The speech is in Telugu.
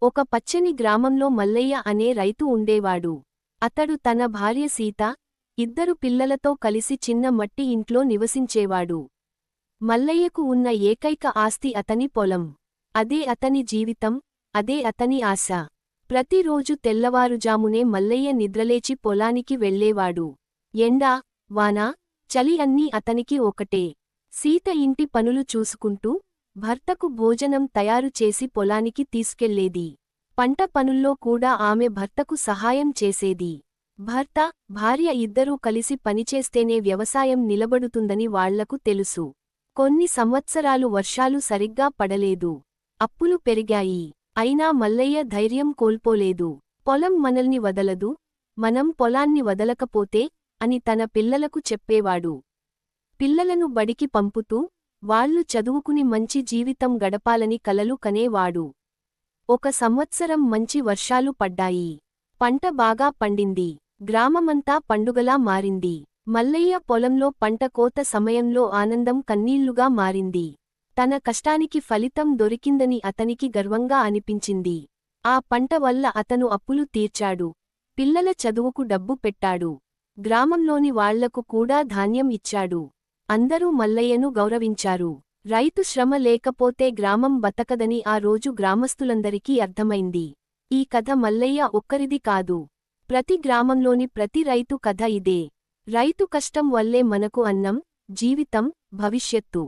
ఒక పచ్చని గ్రామంలో మల్లయ్య అనే రైతు ఉండేవాడు. అతడు తన భార్య సీత, ఇద్దరు పిల్లలతో కలిసి చిన్న మట్టి ఇంట్లో నివసించేవాడు. మల్లయ్యకు ఉన్న ఏకైక ఆస్తి అతని పొలం. అదే అతని జీవితం, అదే అతని ఆశ. ప్రతిరోజు తెల్లవారుజామునే మల్లయ్య నిద్రలేచి పొలానికి వెళ్ళేవాడు. ఎండా, వాన, చలి అన్నీ అతనికి ఒకటే. సీత ఇంటి పనులు చూసుకుంటూ, భర్తకు భోజనం తయారు చేసి పొలానికి తీసుకెళ్లేది. పంట పనుల్లో కూడా ఆమె భర్తకు సహాయం చేసేది. భర్త, భార్య ఇద్దరూ కలిసి పనిచేస్తేనే వ్యవసాయం నిలబడుతుందని వాళ్లకు తెలుసు. కొన్ని సంవత్సరాలు వర్షాలు సరిగ్గా పడలేదు. అప్పులు పెరిగాయి. అయినా మల్లయ్య ధైర్యం కోల్పోలేదు. పొలం మనల్ని వదలదు, మనం పొలాన్ని వదలకపోతే అని తన పిల్లలకు చెప్పేవాడు. పిల్లలను బడికి పంపుతూ, వాళ్లు చదువుకుని మంచి జీవితం గడపాలని కలలు కనేవాడు. ఒక సంవత్సరం మంచి వర్షాలు పడ్డాయి. పంట బాగా పండింది. గ్రామమంతా పండుగలా మారింది. మల్లయ్య పొలంలో పంట కోత సమయంలో ఆనందం కన్నీళ్లుగా మారింది. తన కష్టానికి ఫలితం దొరికిందని అతనికి గర్వంగా అనిపించింది. ఆ పంట వల్ల అతను అప్పులు తీర్చాడు, పిల్లల చదువుకు డబ్బు పెట్టాడు, గ్రామంలోని వాళ్లకు కూడా ధాన్యం ఇచ్చాడు. అందరూ మల్లయ్యను గౌరవించారు. రైతు శ్రమ లేకపోతే గ్రామం బతకదని ఆ రోజు గ్రామస్తులందరికీ అర్థమైంది. ఈ కథ మల్లయ్య ఒక్కరిది కాదు. ప్రతి గ్రామంలోని ప్రతి రైతు కథ ఇదే. రైతు కష్టం వల్లే మనకు అన్నం, జీవితం, భవిష్యత్తు.